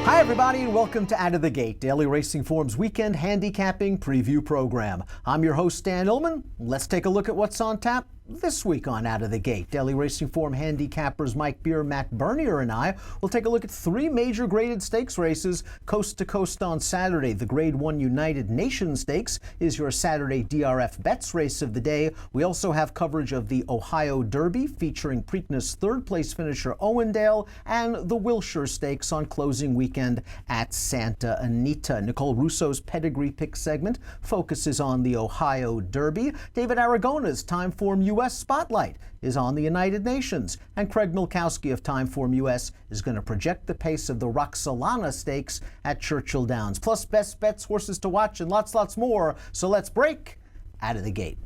Hi, everybody, and welcome to Out of the Gate, Daily Racing Form's weekend handicapping preview program. I'm your host, Dan Illman. Let's take a look at what's on tap this week on Out of the Gate. Daily Racing Form handicappers Mike Beer, Matt Bernier, and I will take a look at three major graded stakes races coast to coast on Saturday. The Grade 1 United Nations Stakes is your Saturday DRF Bets race of the day. We also have coverage of the Ohio Derby featuring Preakness third-place finisher Owendale and the Wilshire Stakes on closing weekend at Santa Anita. Nicole Russo's Pedigree Pick segment focuses on the Ohio Derby. David Aragona's Timeform US Spotlight is on the United Nations, and Craig Milkowski of Timeform US is going to project the pace of the Roxolana Stakes at Churchill Downs, plus best bets, horses to watch, and lots more. So let's break Out of the Gate.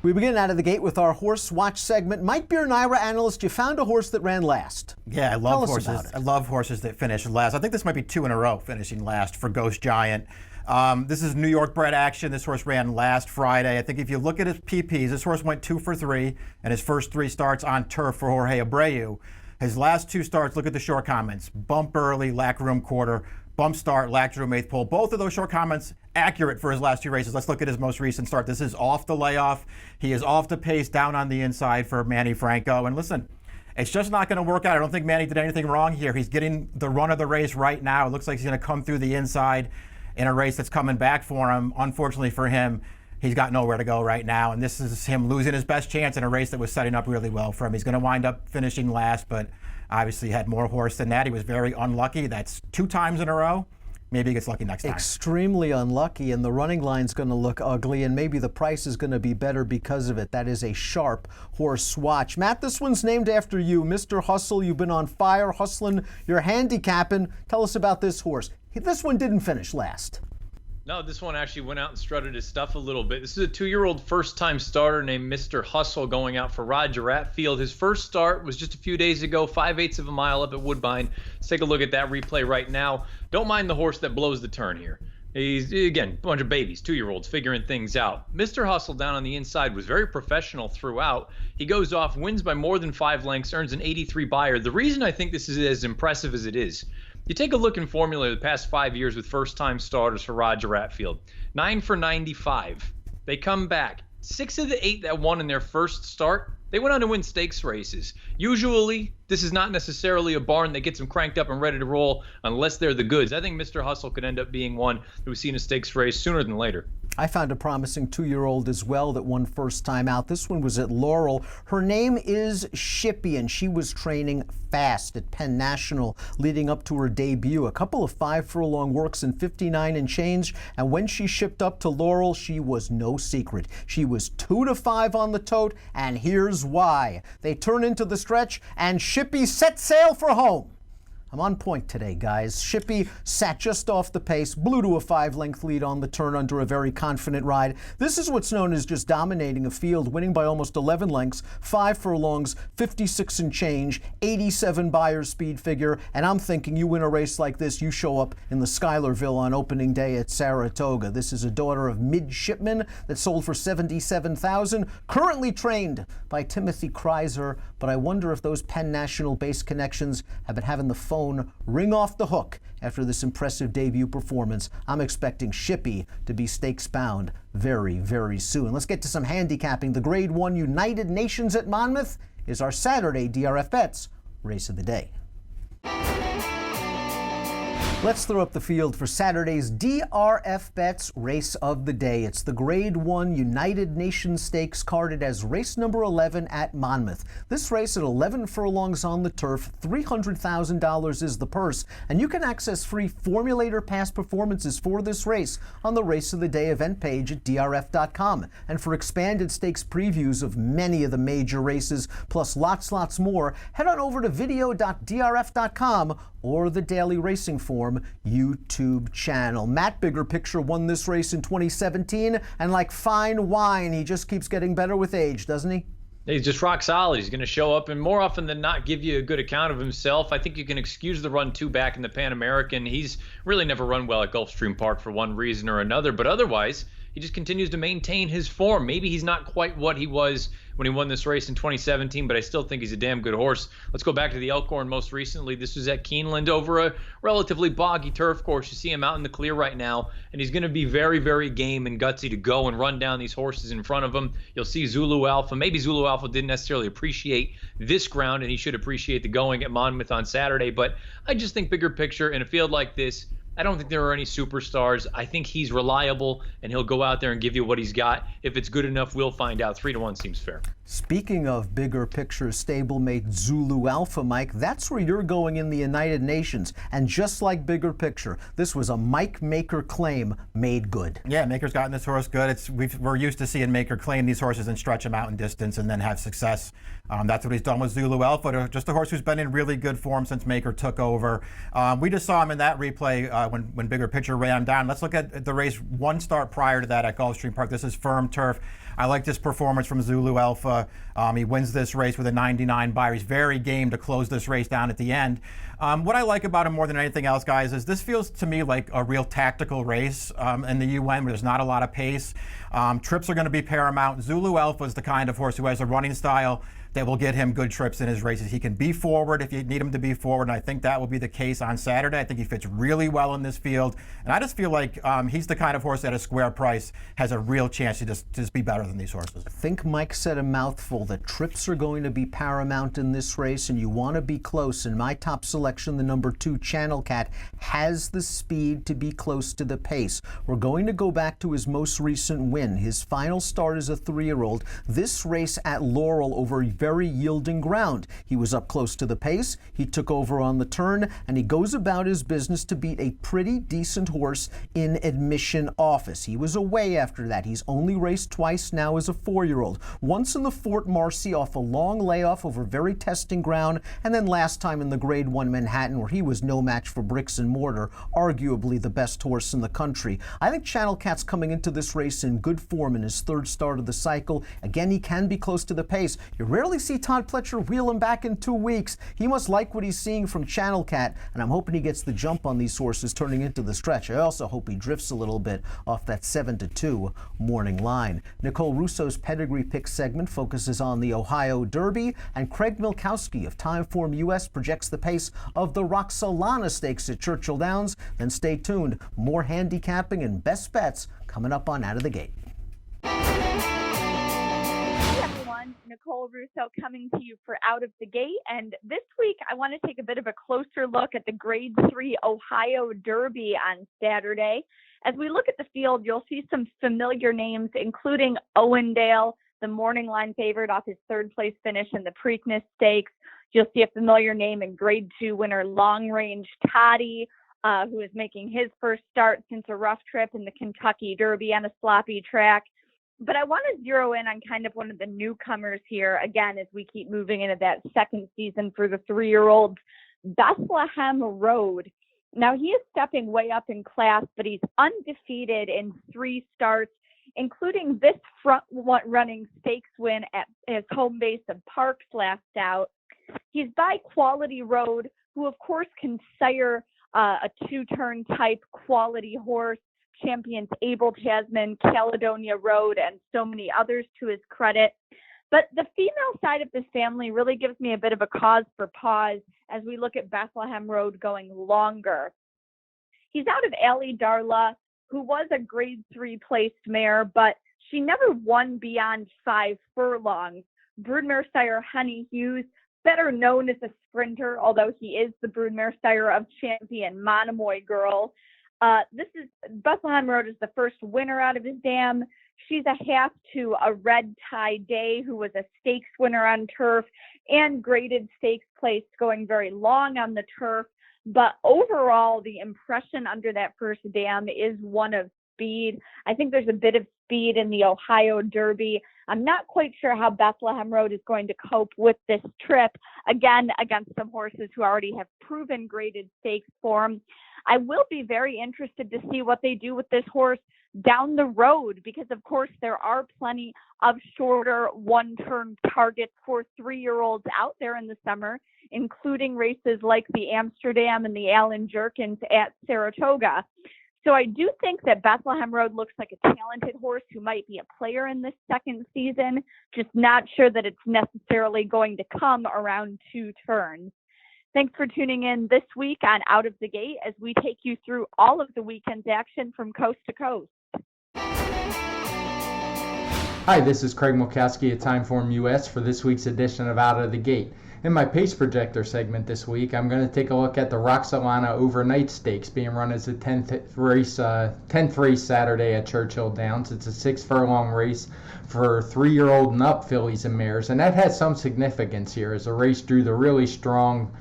We begin Out of the Gate with our horse watch segment. Mike Beer, Naira analyst, you found a horse that ran last. Yeah, I love horses. I love horses that finish last. I think this might be two in a row finishing last for Ghost Giant. This is New York bred action. This horse ran last Friday. I think if you look at his PPs, this horse went 2 for 3, and his first 3 starts on turf for Jorge Abreu. His last 2 starts, look at the short comments. Bump early, lack room quarter. Bump start, lacked room 8th pole. Both of those short comments accurate for his last 2 races. Let's look at his most recent start. This is off the layoff. He is off the pace down on the inside for Manny Franco. And listen, it's just not going to work out. I don't think Manny did anything wrong here. He's getting the run of the race right now. It looks like he's going to come through the inside in a race that's coming back for him. Unfortunately for him, he's got nowhere to go right now. And this is him losing his best chance in a race that was setting up really well for him. He's going to wind up finishing last, but obviously had more horse than that. He was very unlucky. That's 2 times in a row. Maybe he gets lucky next time. Extremely unlucky, and the running line's going to look ugly, and maybe the price is going to be better because of it. That is a sharp horse watch. Matt, this one's named after you. Mr. Hustle, you've been on fire, hustling, you're handicapping. Tell us about this horse. This one didn't finish last. No, this one actually went out and strutted his stuff a little bit. This is a 2-year-old first-time starter named Mr. Hustle going out for Roger Ratfield. His first start was just a few days ago, 5/8 of a mile up at Woodbine. Let's take a look at that replay right now. Don't mind the horse that blows the turn here. He's, again, a bunch of babies, 2-year-olds, figuring things out. Mr. Hustle down on the inside was very professional throughout. He goes off, wins by more than 5 lengths, earns an 83 buyer. The reason I think this is as impressive as it is, you take a look in formula the past 5 years with first-time starters for Roger Ratfield. 9 for 95. They come back. 6 of the 8 that won in their first start, they went on to win stakes races. Usually, this is not necessarily a barn that gets them cranked up and ready to roll unless they're the goods. I think Mr. Hustle could end up being one who was seen a stakes race sooner than later. I found a promising 2-year-old as well that won first time out. This one was at Laurel. Her name is Shippy, and she was training fast at Penn National leading up to her debut. A couple of 5 furlong works in 59 and change, and when she shipped up to Laurel, she was no secret. She was 2 to 5 on the tote, and here's why. They turn into the stretch, and Shippy set sail for home. I'm on point today, guys. Shippy sat just off the pace, blew to a 5-length lead on the turn under a very confident ride. This is what's known as just dominating a field, winning by almost 11 lengths, 5 furlongs, 56 and change, 87 buyer speed figure, and I'm thinking you win a race like this, you show up in the Schuylerville on opening day at Saratoga. This is a daughter of Midshipman that sold for $77,000, currently trained by Timothy Kreiser, but I wonder if those Penn National base connections have been having the phone ring off the hook after this impressive debut performance. I'm expecting Shippy to be stakes bound very soon. Let's get to some handicapping. The Grade 1 United Nations at Monmouth is our Saturday DRF Bets race of the day. Let's throw up the field for Saturday's DRF Bets race of the day. It's the Grade 1 United Nations Stakes carded as race number 11 at Monmouth. This race at 11 furlongs on the turf, $300,000 is the purse, and you can access free Formulator Pass performances for this race on the Race of the Day event page at DRF.com. And for expanded stakes previews of many of the major races, plus lots more, head on over to video.drf.com or the Daily Racing Form YouTube channel. Matt Bigger Picture won this race in 2017, and like fine wine, he just keeps getting better with age, doesn't he? He's just rock solid. He's going to show up and more often than not give you a good account of himself. I think you can excuse the run 2 back in the Pan American. He's really never run well at Gulfstream Park for one reason or another, but otherwise, he just continues to maintain his form. Maybe he's not quite what he was when he won this race in 2017, but I still think he's a damn good horse. Let's go back to the Elkhorn most recently. This was at Keeneland over a relatively boggy turf course. You see him out in the clear right now, and he's going to be very, very game and gutsy to go and run down these horses in front of him. You'll see Zulu Alpha. Maybe Zulu Alpha didn't necessarily appreciate this ground, and he should appreciate the going at Monmouth on Saturday, but I just think bigger picture in a field like this, I don't think there are any superstars. I think he's reliable, and he'll go out there and give you what he's got. If it's good enough, we'll find out. 3-1 seems fair. Speaking of bigger picture, stablemate Zulu Alpha, Mike, that's where you're going in the United Nations. And just like bigger picture, this was a Mike Maker claim made good. Yeah, Maker's gotten this horse good. We're used to seeing Maker claim these horses and stretch them out in distance and then have success. That's what he's done with Zulu Alpha, just a horse who's been in really good form since Maker took over. We just saw him in that replay when bigger picture ran down. Let's look at the race one start prior to that at Gulfstream Park. This is firm turf. I like this performance from Zulu Alpha. He wins this race with a 99 buyer. He's very game to close this race down at the end. What I like about him more than anything else, guys, is this feels to me like a real tactical race in the UN where there's not a lot of pace. Trips are going to be paramount. Zulu Alpha is the kind of horse who has a running style that will get him good trips in his races. He can be forward if you need him to be forward, and I think that will be the case on Saturday. I think he fits really well in this field, and I just feel like he's the kind of horse at a square price has a real chance to just be better than these horses. I think Mike said a mouthful that trips are going to be paramount in this race, and you want to be close. In my top selection, the number 2 Channel Cat has the speed to be close to the pace. We're going to go back to his most recent win, his final start as a 3-year-old. This race at Laurel over very yielding ground. He was up close to the pace, he took over on the turn, and he goes about his business to beat a pretty decent horse in admission office. He was away after that. He's only raced twice now as a 4-year-old. Once in the Fort Marcy off a long layoff over very testing ground, and then last time in the Grade 1 Manhattan where he was no match for Bricks and Mortar, arguably the best horse in the country. I think Channel Cat's coming into this race in good form in his 3rd start of the cycle. Again, he can be close to the pace. You rarely see Todd Pletcher wheel him back in 2 weeks. He must like what he's seeing from Channel Cat, and I'm hoping he gets the jump on these horses turning into the stretch. I also hope he drifts a little bit off that 7-2 morning line. Nicole Russo's Pedigree Pick segment focuses on the Ohio Derby, and Craig Milkowski of Timeform US projects the pace of the Roxolana Stakes at Churchill Downs. Then stay tuned. More handicapping and best bets coming up on Out of the Gate. Nicole Russo coming to you for Out of the Gate, and this week I want to take a bit of a closer look at the Grade 3 Ohio Derby on Saturday. As we look at the field, you'll see some familiar names, including Owendale, the morning line favorite off his 3rd place finish in the Preakness Stakes. You'll see a familiar name in Grade 2 winner Long Range Toddy, who is making his first start since a rough trip in the Kentucky Derby on a sloppy track. But I want to zero in on kind of one of the newcomers here, again, as we keep moving into that 2nd season for the 3-year-olds, Bethlehem Road. Now, he is stepping way up in class, but he's undefeated in 3 starts, including this front-running stakes win at his home base of Parks last out. He's by Quality Road, who, of course, can sire a 2-turn type quality horse. Champions Abel Tasman, Caledonia Road, and so many others to his credit. But the female side of this family really gives me a bit of a cause for pause as we look at Bethlehem Road going longer. He's out of Ali Darla, who was a Grade 3 placed mare, but she never won beyond 5 furlongs. Broodmare sire Honey Hughes, better known as a sprinter, although he is the broodmare sire of champion Monomoy Girl. Bethlehem Road is the first winner out of his dam. She's a half to a Red Tie Day, who was a stakes winner on turf and graded stakes placed, going very long on the turf. But overall, the impression under that first dam is one of speed. I think there's a bit of speed in the Ohio Derby. I'm not quite sure how Bethlehem Road is going to cope with this trip, again, against some horses who already have proven graded stakes form. I will be very interested to see what they do with this horse down the road, because of course there are plenty of shorter 1-turn targets for 3-year-olds out there in the summer, including races like the Amsterdam and the Allen Jerkins at Saratoga. So I do think that Bethlehem Road looks like a talented horse who might be a player in this second season, just not sure that it's necessarily going to come around 2 turns. Thanks for tuning in this week on Out of the Gate as we take you through all of the weekend's action from coast to coast. Hi, this is Craig Mulkowski at Timeform US for this week's edition of Out of the Gate. In my Pace Projector segment this week, I'm going to take a look at the Roxolana Overnight Stakes being run as the 10th race Saturday at Churchill Downs. It's a 6-furlong race for 3-year-old and up fillies and mares, and that has some significance here as the race drew the really strong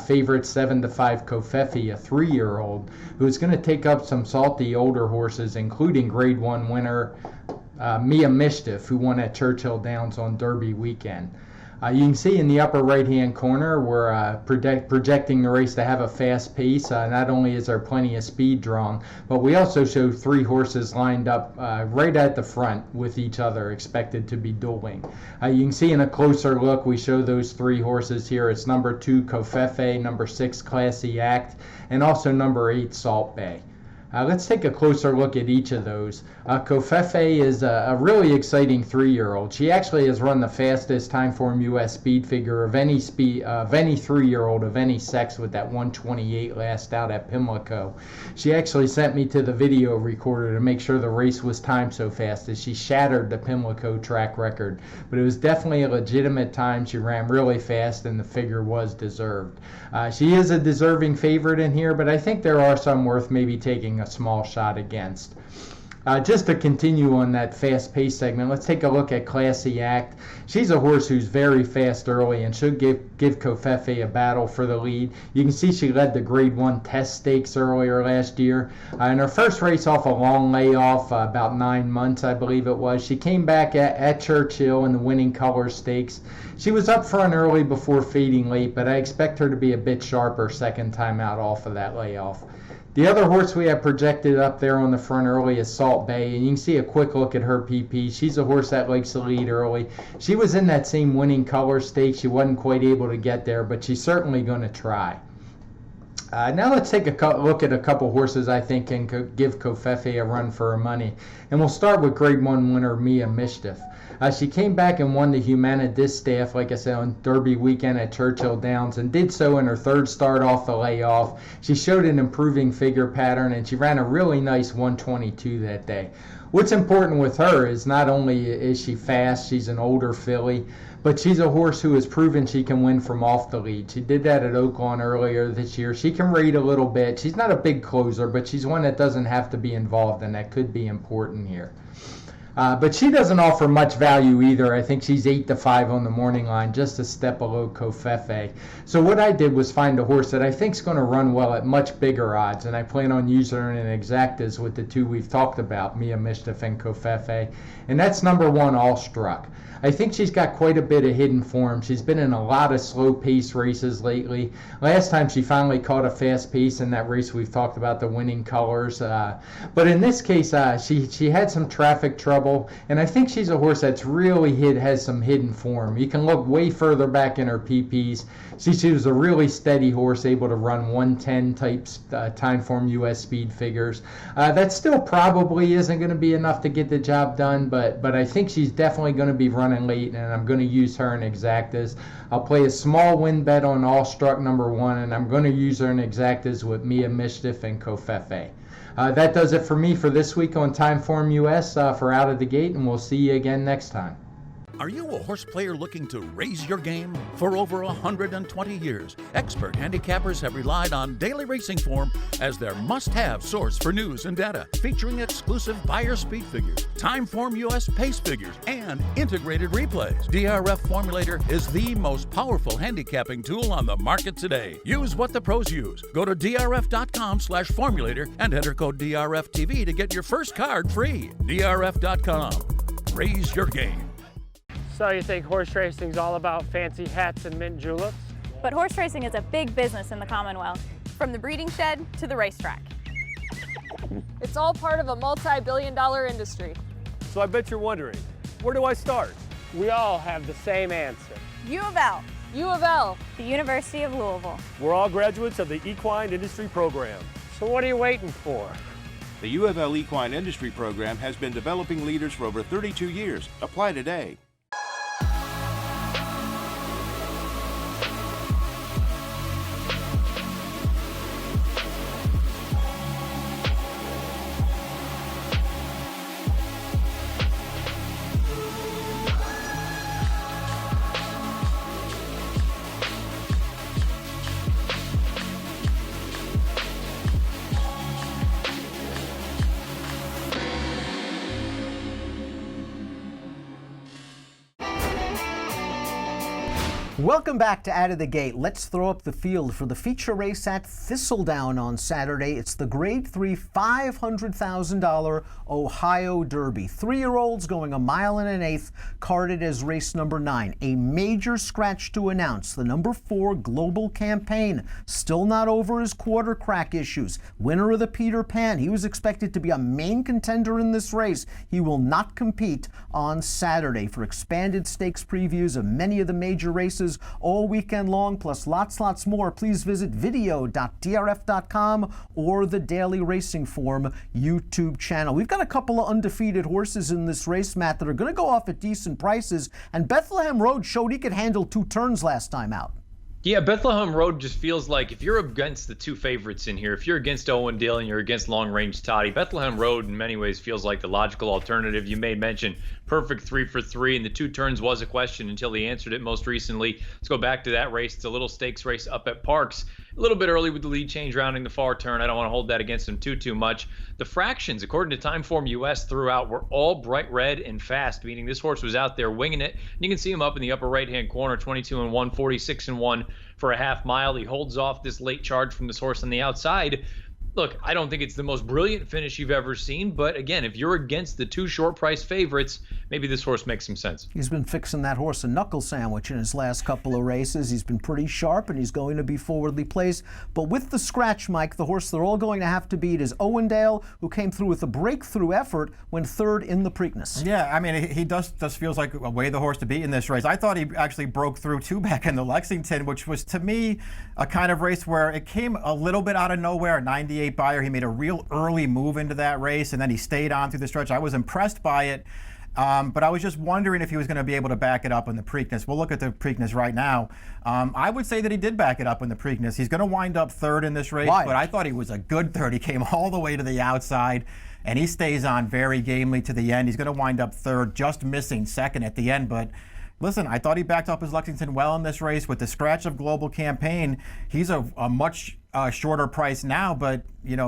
favorite 7-5 Kofefi, a 3-year-old, who's going to take up some salty older horses, including Grade 1 winner Mia Mischief, who won at Churchill Downs on Derby weekend. You can see in the upper right-hand corner, we're projecting the race to have a fast pace. Not only is there plenty of speed drawn, but we also show 3 horses lined up right at the front with each other, expected to be dueling. You can see in a closer look, we show those 3 horses here. It's number 2, Kofefe, number 6, Classy Act, and also number 8, Salt Bay. Let's take a closer look at each of those. Kofefe is a really exciting 3-year-old. She actually has run the fastest Timeform US speed figure of any 3-year-old of any sex with that 128 last out at Pimlico. She actually sent me to the video recorder to make sure the race was timed so fast as she shattered the Pimlico track record. But it was definitely a legitimate time. She ran really fast and the figure was deserved. She is a deserving favorite in here, but I think there are some worth maybe taking a small shot against. Just to continue on that fast pace segment, let's take a look at Classy Act. She's a horse who's very fast early and should give Kofefe a battle for the lead. You can see she led the Grade 1 test stakes earlier last year. In her first race off a long layoff, about 9 months I believe it was, she came back at Churchill in the Winning Colors Stakes. She was up front early before fading late, but I expect her to be a bit sharper second time out off of that layoff. The other horse we have projected up there on the front early is Salt Bay, and you can see a quick look at her PP. She's a horse that likes to lead early. She was in that same Winning Color Stakes. She wasn't quite able to get there, but she's certainly going to try. Now let's take a look at a couple horses I think can give Kofefe a run for her money. And we'll start with Grade 1 winner Mia Mischief. She came back and won the Humana Distaff, like I said, on Derby weekend at Churchill Downs, and did so in her 3rd start off the layoff. She showed an improving figure pattern, and she ran a really nice 122 that day. What's important with her is not only is she fast, she's an older filly, but she's a horse who has proven she can win from off the lead. She did that at Oaklawn earlier this year. She can rate a little bit. She's not a big closer, but she's one that doesn't have to be involved, and that could be important here. But she doesn't offer much value either. I think she's 8-5 on the morning line, just a step below Kofefe. So what I did was find a horse that I think is going to run well at much bigger odds, and I plan on using her in exactas with the 2 we've talked about, Mia Mischief and Kofefe, and that's number 1, All Struck. I think she's got quite a bit of hidden form. She's been in a lot of slow pace races lately. Last time she finally caught a fast pace in that race we've talked about, the Winning Colors. But in this case, she had some traffic trouble, and I think she's a horse that's really has some hidden form. You can look way further back in her PPs. She was a really steady horse, able to run 110 type Timeform US speed figures. That still probably isn't going to be enough to get the job done, but I think she's definitely going to be running late, and I'm going to use her in exactas. I'll play a small win bet on All Struck number 1, and I'm going to use her in exactas with Mia Mischief and Kofefe. That does it for me for this week on Timeform US for Out of the Gate, and we'll see you again next time. Are you a horse player looking to raise your game? For over 120 years, expert handicappers have relied on Daily Racing Form as their must-have source for news and data, featuring exclusive buyer speed figures, Timeform US pace figures, and integrated replays. DRF Formulator is the most powerful handicapping tool on the market today. Use what the pros use. Go to drf.com/formulator and enter code DRFTV to get your first card free. drf.com. Raise your game. So you think horse racing's all about fancy hats and mint juleps? But horse racing is a big business in the Commonwealth, from the breeding shed to the racetrack. It's all part of a multi-billion-dollar industry. So I bet you're wondering, where do I start? We all have the same answer. U of L, U of L. the University of Louisville. We're all graduates of the Equine Industry Program. So what are you waiting for? The UFL Equine Industry Program has been developing leaders for over 32 years. Apply today. Welcome back to Out of the Gate. Let's throw up the field for the feature race at Thistledown on Saturday. It's the Grade 3 $500,000 Ohio Derby. 3-year-olds going 1 1/8 miles, carded as race number 9. A major scratch to announce. The number 4 Global Campaign still not over his quarter crack issues. Winner of the Peter Pan. He was expected to be a main contender in this race. He will not compete on Saturday. For expanded stakes previews of many of the major races all weekend long, plus lots more, please visit video.drf.com or the Daily Racing Form YouTube channel. We've got a couple of undefeated horses in this race, Matt, that are going to go off at decent prices, and Bethlehem Road showed he could handle 2 turns last time out. Yeah, Bethlehem Road just feels like if you're against the 2 favorites in here, if you're against Owendale and you're against Long Range Toddy, Bethlehem Road in many ways feels like the logical alternative. You made mention perfect 3 for 3, and the 2 turns was a question until he answered it most recently. Let's go back to that race. It's a little stakes race up at Parks. A little bit early with the lead change rounding the far turn. I don't want to hold that against him too much. The fractions, according to Timeform US throughout, were all bright red and fast, meaning this horse was out there winging it. And you can see him up in the upper right-hand corner, 22-1, 46-1 for a half mile. He holds off this late charge from this horse on the outside. Look, I don't think it's the most brilliant finish you've ever seen, but again, if you're against the 2 short price favorites, maybe this horse makes some sense. He's been fixing that horse a knuckle sandwich in his last couple of races. He's been pretty sharp, and he's going to be forwardly placed. But with the scratch, Mike, the horse they're all going to have to beat is Owendale, who came through with a breakthrough effort when 3rd in the Preakness. Yeah, I mean, he does feels like a way the horse to beat in this race. I thought he actually broke through 2 back in the Lexington, which was, to me, a kind of race where it came a little bit out of nowhere. 98 buyer. He made a real early move into that race, and then he stayed on through the stretch. I was impressed by it, but I was just wondering if he was going to be able to back it up in the Preakness. We'll look at the Preakness right now. I would say that he did back it up in the Preakness. He's going to wind up 3rd in this race, but I thought he was a good 3rd. He came all the way to the outside, and he stays on very gamely to the end. He's going to wind up 3rd, just missing 2nd at the end, but listen, I thought he backed up his Lexington well in this race with the scratch of Global Campaign. He's a much shorter price now, but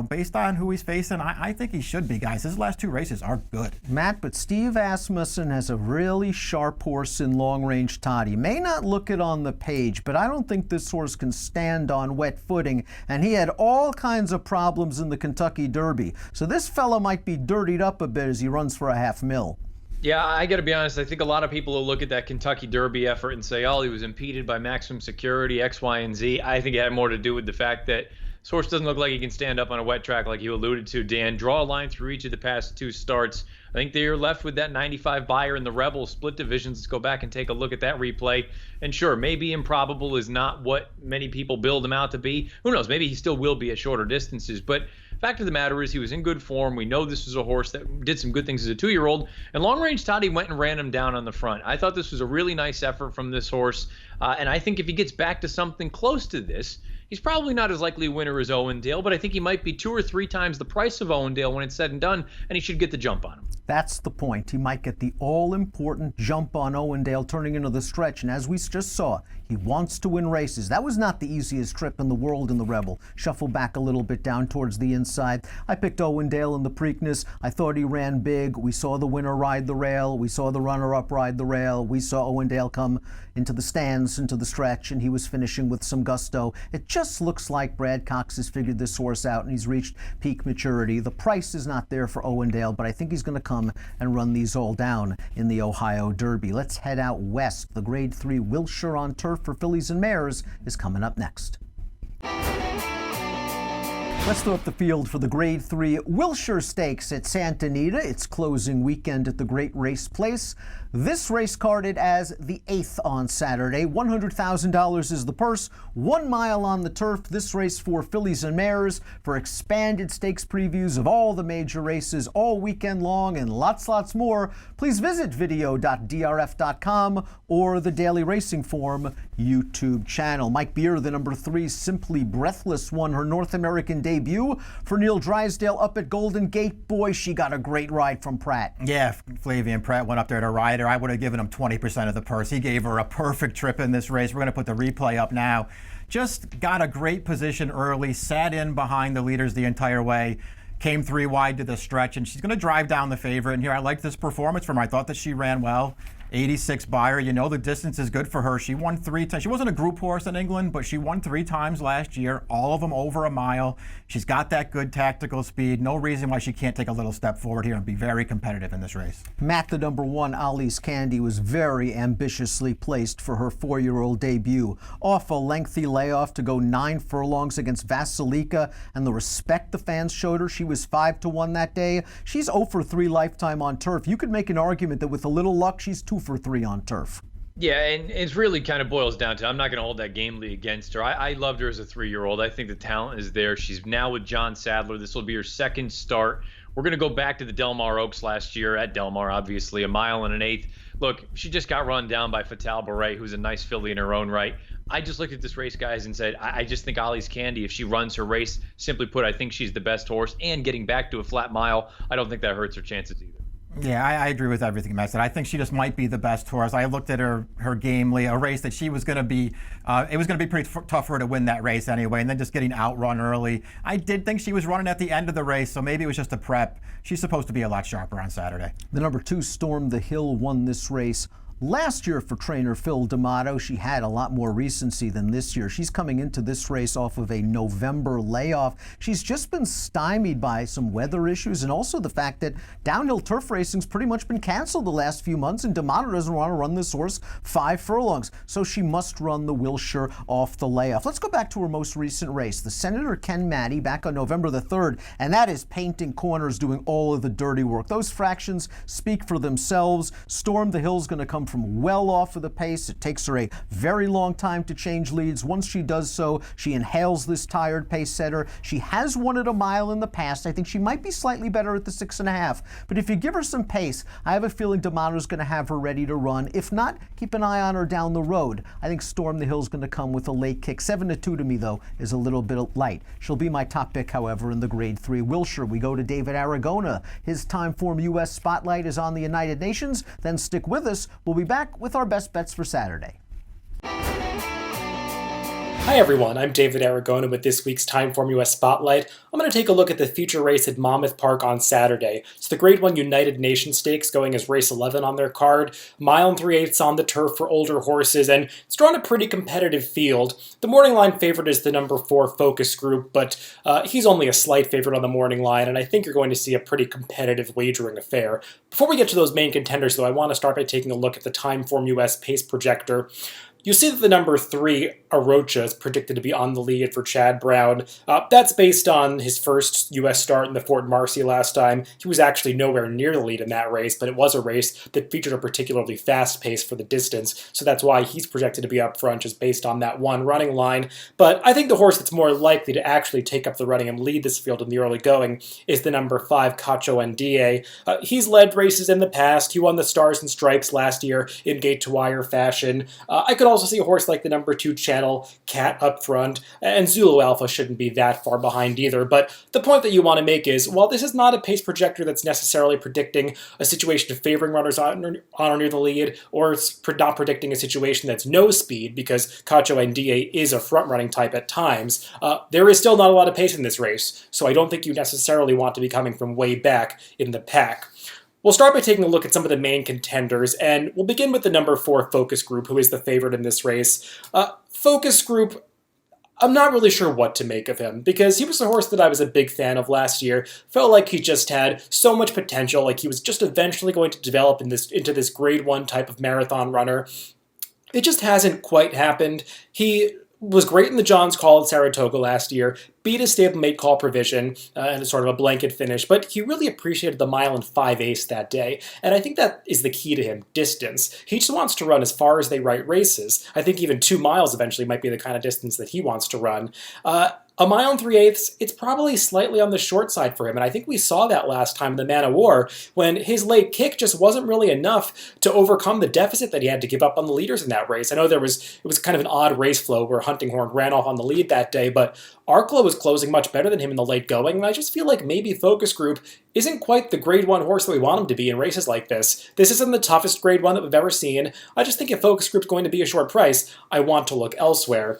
based on who he's facing, I think he should be, guys. His last 2 races are good. Matt, but Steve Asmussen has a really sharp horse in Long Range Toddy. You may not look it on the page, but I don't think this horse can stand on wet footing, and he had all kinds of problems in the Kentucky Derby. So this fella might be dirtied up a bit as he runs for a $500,000. Yeah, I got to be honest. I think a lot of people will look at that Kentucky Derby effort and say, oh, he was impeded by maximum security, X, Y, and Z. I think it had more to do with the fact that this horse doesn't look like he can stand up on a wet track like you alluded to, Dan. Draw a line through each of the past 2 starts. I think they're left with that 95 buyer in the Rebel split divisions. Let's go back and take a look at that replay. And sure, maybe improbable is not what many people build him out to be. Who knows? Maybe he still will be at shorter distances. But fact of the matter is he was in good form. We know this was a horse that did some good things as a 2-year-old. And Long Range Toddy went and ran him down on the front. I thought this was a really nice effort from this horse. And I think if he gets back to something close to this, he's probably not as likely a winner as Owendale, but I think he might be 2 or 3 times the price of Owendale when it's said and done, and he should get the jump on him. That's the point. He might get the all-important jump on Owendale turning into the stretch, and as we just saw, he wants to win races. That was not the easiest trip in the world in the Rebel. Shuffle back a little bit down towards the inside. I picked Owendale in the Preakness. I thought he ran big. We saw the winner ride the rail. We saw the runner-up ride the rail. We saw Owendale come into the stands, into the stretch, and he was finishing with some gusto. It just looks like Brad Cox has figured this horse out and he's reached peak maturity. The price is not there for Owendale, but I think he's going to come and run these all down in the Ohio Derby. Let's head out west. The Grade 3 Wilshire on Turf for fillies and mares is coming up next. Let's throw up the field for the Grade 3 Wilshire Stakes at Santa Anita. It's closing weekend at the Great Race Place. This race carded as the 8th on Saturday. $100,000 is the purse, 1 mile on the turf. This race for fillies and mares. For expanded stakes previews of all the major races all weekend long and lots more, please visit video.drf.com or the Daily Racing Form YouTube channel. Mike Beer, the number 3 Simply Breathless, won her North American debut for Neil Drysdale up at Golden Gate. Boy, she got a great ride from Pratt. Yeah, Flavian Pratt went up there to ride her. I would have given him 20% of the purse. He gave her a perfect trip in this race. We're going to put the replay up now. Just got a great position early, sat in behind the leaders the entire way, came 3 wide to the stretch, and she's going to drive down the favorite. And here, I like this performance from her. I thought that she ran well. 86 buyer. You know the distance is good for her. She won 3 times. She wasn't a group horse in England, but she won 3 times last year, all of them over a mile. She's got that good tactical speed. No reason why she can't take a little step forward here and be very competitive in this race. Matt, the number 1, Ollie's Candy, was very ambitiously placed for her 4-year-old debut. Off a lengthy layoff to go 9 furlongs against Vasilika, and the respect the fans showed her. She was 5-1 that day. She's 0 for 3 lifetime on turf. You could make an argument that with a little luck, she's 2 for 3 on turf. Yeah, and it's really kind of boils down to, I'm not going to hold that gamely against her. I loved her as a 3-year-old. I think the talent is there. She's now with John Sadler. This will be her 2nd start. We're going to go back to the Del Mar Oaks last year at Del Mar, obviously, a mile and an 1/8. Look, she just got run down by Fatale Beret, who's a nice filly in her own right. I just looked at this race, guys, and said, I just think Ollie's Candy, if she runs her race, simply put, I think she's the best horse. And getting back to a flat mile, I don't think that hurts her chances either. Yeah, I agree with everything Matt said. I think she just might be the best horse. I looked at her gamely, a race that she was going to be, it was going to be pretty tough for her to win that race anyway, and then just getting outrun early. I did think she was running at the end of the race, so maybe it was just a prep. She's supposed to be a lot sharper on Saturday. The number 2, Storm the Hill, won this race last year for trainer Phil D'Amato. She had a lot more recency than this year. She's coming into this race off of a November layoff. She's just been stymied by some weather issues and also the fact that downhill turf racing's pretty much been canceled the last few months, and D'Amato doesn't want to run this horse 5 furlongs. So she must run the Wilshire off the layoff. Let's go back to her most recent race, the Senator Ken Matty, back on November the 3rd, and that is painting corners, doing all of the dirty work. Those fractions speak for themselves. Storm the Hill's going to come from well off of the pace. It takes her a very long time to change leads. Once she does so, she inhales this tired pace setter. She has won at a mile in the past. I think she might be slightly better at the 6.5. But if you give her some pace, I have a feeling D'Amato's going to have her ready to run. If not, keep an eye on her down the road. I think Storm the Hill's going to come with a late kick. 7-2 to me, though, is a little bit light. She'll be my top pick, however, in the Grade 3 Wilshire. We go to David Aragona. His Timeform U.S. Spotlight is on the United Nations. Then stick with us. We'll be back with our best bets for Saturday. Hi everyone, I'm David Aragona with this week's Timeform US Spotlight. I'm going to take a look at the feature race at Monmouth Park on Saturday. It's the Grade 1 United Nations Stakes going as race 11 on their card. Mile and 3/8 on the turf for older horses, and it's drawn a pretty competitive field. The morning line favorite is the number 4 Focus Group, but he's only a slight favorite on the morning line, and I think you're going to see a pretty competitive wagering affair. Before we get to those main contenders, though, I want to start by taking a look at the Timeform US Pace Projector. You see that the number 3, Arocha, is predicted to be on the lead for Chad Brown. That's based on his first U.S. start in the Fort Marcy last time. He was actually nowhere near the lead in that race, but it was a race that featured a particularly fast pace for the distance, so that's why he's projected to be up front, just based on that one running line. But I think the horse that's more likely to actually take up the running and lead this field in the early going is the number 5, Cacho Nda. He's led races in the past. He won the Stars and Stripes last year in gate-to-wire fashion. I could also see a horse like the number 2 Channel Cat up front, and Zulu Alpha shouldn't be that far behind either. But the point that you want to make is, while this is not a pace projector that's necessarily predicting a situation of favoring runners on or near the lead, or it's not predicting a situation that's no speed, because Cacho Nda is a front-running type at times, there is still not a lot of pace in this race, so I don't think you necessarily want to be coming from way back in the pack. We'll start by taking a look at some of the main contenders, and we'll begin with the number 4 Focus Group, who is the favorite in this race. Focus Group, I'm not really sure what to make of him, because he was a horse that I was a big fan of last year. Felt like he just had so much potential, like he was just eventually going to develop into this Grade 1 type of marathon runner. It just hasn't quite happened. He was great in the Johns Call at Saratoga last year, beat his stablemate Call Provision in a sort of a blanket finish, but he really appreciated the mile and 5/8 that day, and I think that is the key to him, distance. He just wants to run as far as they write races. I think even 2 miles eventually might be the kind of distance that he wants to run. A mile and 3/8, it's probably slightly on the short side for him, and I think we saw that last time in the Man of War, when his late kick just wasn't really enough to overcome the deficit that he had to give up on the leaders in that race. I know it was kind of an odd race flow where Huntinghorn ran off on the lead that day, but Arklow was closing much better than him in the late going, and I just feel like maybe Focus Group isn't quite the Grade 1 horse that we want him to be in races like this. This isn't the toughest Grade 1 that we've ever seen. I just think if Focus Group's going to be a short price, I want to look elsewhere.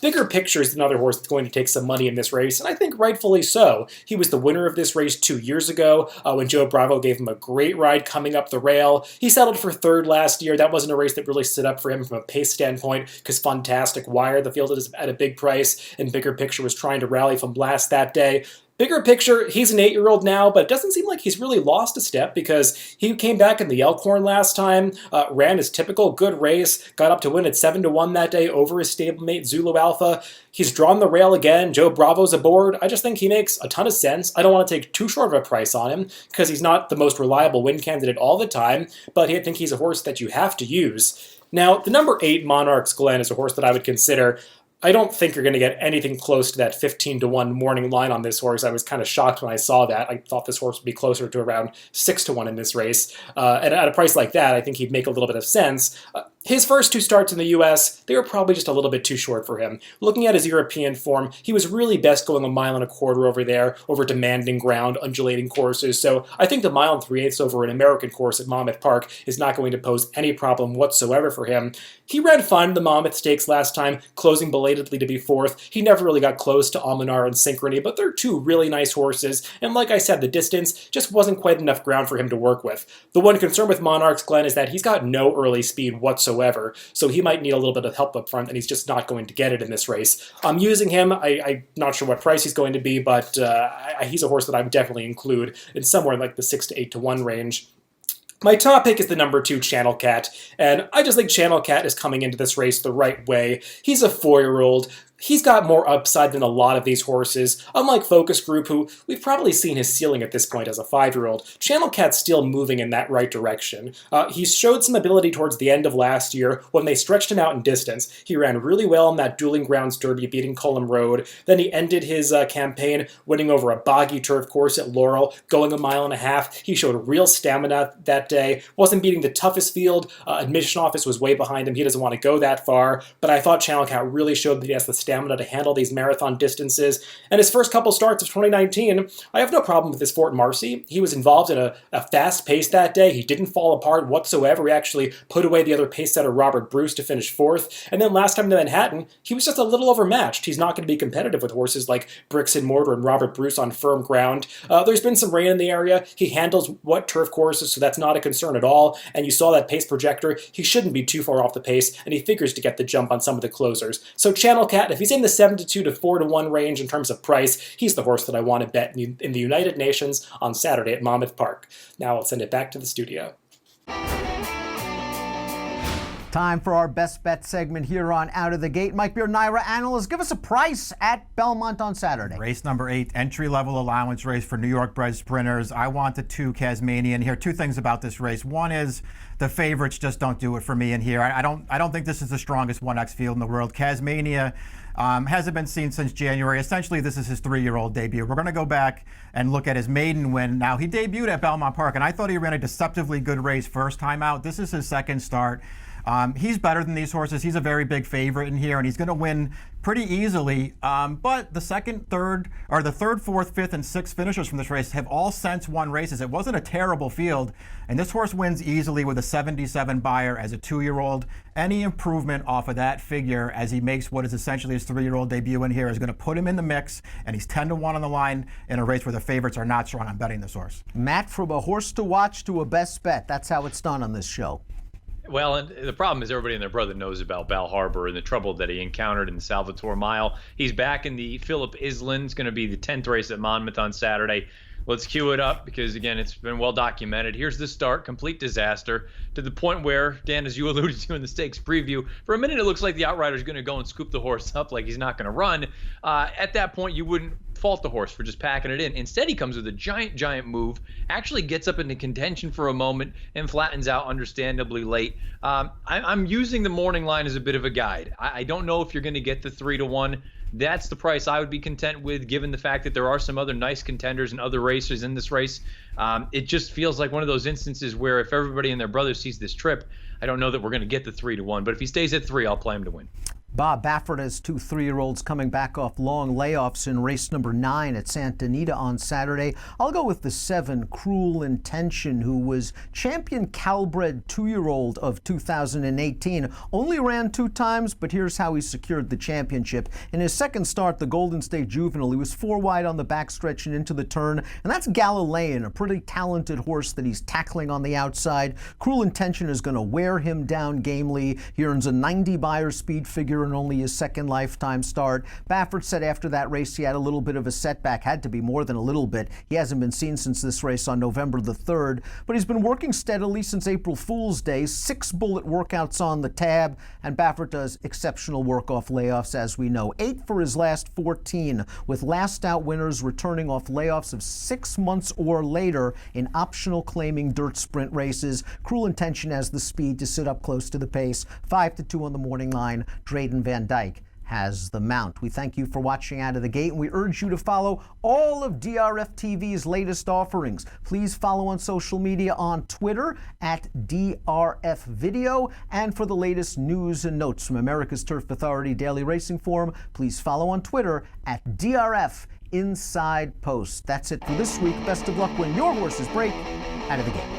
Bigger Picture is another horse that's going to take some money in this race, and I think rightfully so. He was the winner of this race 2 years ago when Joe Bravo gave him a great ride coming up the rail. He settled for 3rd last year. That wasn't a race that really stood up for him from a pace standpoint because Fantastic Wire, the field is at a big price, and Bigger Picture was trying to rally from last that day. Bigger Picture, he's an 8-year-old now, but it doesn't seem like he's really lost a step because he came back in the Elkhorn last time, ran his typical good race, got up to win at 7-1 that day over his stablemate Zulu Alpha. He's drawn the rail again. Joe Bravo's aboard. I just think he makes a ton of sense. I don't want to take too short of a price on him because he's not the most reliable win candidate all the time, but I think he's a horse that you have to use. Now, the number 8 Monarch's Glen is a horse that I would consider. I don't think you're going to get anything close to that 15-1 morning line on this horse. I was kind of shocked when I saw that. I thought this horse would be closer to around 6-1 in this race. And at a price like that, I think he'd make a little bit of sense. His first 2 starts in the U.S., they were probably just a little bit too short for him. Looking at his European form, he was really best going 1.25 miles over there, over demanding ground, undulating courses. So I think the 1 3/8 over an American course at Monmouth Park is not going to pose any problem whatsoever for him. He ran fine in the Monmouth Stakes last time, closing belatedly to be 4th. He never really got close to Almanar and Synchrony, but they're 2 really nice horses. And like I said, the distance just wasn't quite enough ground for him to work with. The one concern with Monarch's Glen is that he's got no early speed whatsoever, so he might need a little bit of help up front, and he's just not going to get it in this race. I'm using him. I'm not sure what price he's going to be, but he's a horse that I would definitely include in somewhere like the 6 to 8-1 range. My top pick is the number 2 Channel Cat, and I just think Channel Cat is coming into this race the right way. He's a 4-year-old. He's got more upside than a lot of these horses. Unlike Focus Group, who we've probably seen his ceiling at this point as a 5-year-old, Channel Cat's still moving in that right direction. He showed some ability towards the end of last year when they stretched him out in distance. He ran really well in that Dueling Grounds Derby, beating Cullum Road. Then he ended his campaign winning over a boggy turf course at Laurel, going 1.5 miles. He showed real stamina that day. Wasn't beating the toughest field. Admission Office was way behind him. He doesn't want to go that far. But I thought Channel Cat really showed that he has the stamina to handle these marathon distances. And his first couple starts of 2019, I have no problem with this Fort Marcy. He was involved in a fast pace that day. He didn't fall apart whatsoever. He actually put away the other pace setter Robert Bruce to finish 4th. And then last time in Manhattan, he was just a little overmatched. He's not going to be competitive with horses like Bricks and Mortar and Robert Bruce on firm ground. There's been some rain in the area. He handles wet turf courses, so that's not a concern at all. And you saw that pace projector. He shouldn't be too far off the pace, and he figures to get the jump on some of the closers. So Channel Cat, if he's in the 7-2 to 4-1 range in terms of price, he's the horse that I want to bet in the United Nations on Saturday at Monmouth Park. Now I'll send it back to the studio. Time for our best bet segment here on Out of the Gate. Mike Beer, Naira analyst, give us a price at Belmont on Saturday. Race number 8, entry-level allowance race for New York bred sprinters. I want the 2 Tasmanian here. 2 things about this race. One is the favorites just don't do it for me in here. I don't think this is the strongest 1X field in the world. Tasmania hasn't been seen since January. Essentially, this is his 3-year-old debut. We're going to go back and look at his maiden win. Now, he debuted at Belmont Park, and I thought he ran a deceptively good race first time out. This is his 2nd start. He's better than these horses. He's a very big favorite in here, and he's going to win pretty easily. But the 2nd, 3rd, or the 3rd, 4th, 5th, and 6th finishers from this race have all since won races. It wasn't a terrible field, and this horse wins easily with a 77 buyer as a 2-year-old. Any improvement off of that figure as he makes what is essentially his 3-year-old debut in here is going to put him in the mix, and he's 10-1 on the line in a race where the favorites are not strong. I'm betting this horse. Matt, from a horse to watch to a best bet. That's how it's done on this show. Well, and the problem is everybody and their brother knows about Bal Harbour and the trouble that he encountered in the Salvatore Mile. He's back in the Philip Island. It's going to be the 10th race at Monmouth on Saturday. Let's cue it up because, again, it's been well documented. Here's the start, complete disaster, to the point where, Dan, as you alluded to in the stakes preview, for a minute it looks like the outrider's going to go and scoop the horse up like he's not going to run. At that point, you wouldn't fault the horse for just packing it in. Instead, he comes with a giant move, actually gets up into contention for a moment, and flattens out understandably late. I'm using the morning line as a bit of a guide. I don't know if you're going to get the 3-1. That's the price I would be content with, given the fact that there are some other nice contenders and other racers in this race. It just feels like one of those instances where if everybody and their brother sees this trip, I don't know that we're going to get the 3-1. But if he stays at 3, I'll play him to win. Bob Baffert has 2 3-year-olds coming back off long layoffs in race number 9 at Santa Anita on Saturday. I'll go with the 7, Cruel Intention, who was champion Calbred 2-year-old of 2018. Only ran 2 times, but here's how he secured the championship. In his second start, the Golden State Juvenile, he was 4 wide on the backstretch and into the turn, and that's Galilean, a pretty talented horse that he's tackling on the outside. Cruel Intention is going to wear him down gamely. He earns a 90 Beyer speed figure in only his second lifetime start. Baffert said after that race he had a little bit of a setback, had to be more than a little bit. He hasn't been seen since this race on November the 3rd, but he's been working steadily since April Fool's Day, 6 bullet workouts on the tab, and Baffert does exceptional work off layoffs, as we know. 8 for his last 14, with last out winners returning off layoffs of 6 months or later in optional claiming dirt sprint races. Cruel Intention has the speed to sit up close to the pace. 5-2 on the morning line. Drayden Van Dyke has the mount. We thank you for watching Out of the Gate, and we urge you to follow all of DRF TV's latest offerings. Please follow on social media on Twitter at DRF Video, and for the latest news and notes from America's Turf Authority Daily Racing Forum, please follow on Twitter at DRF Inside Post. That's it for this week. Best of luck when your horses break out of the gate.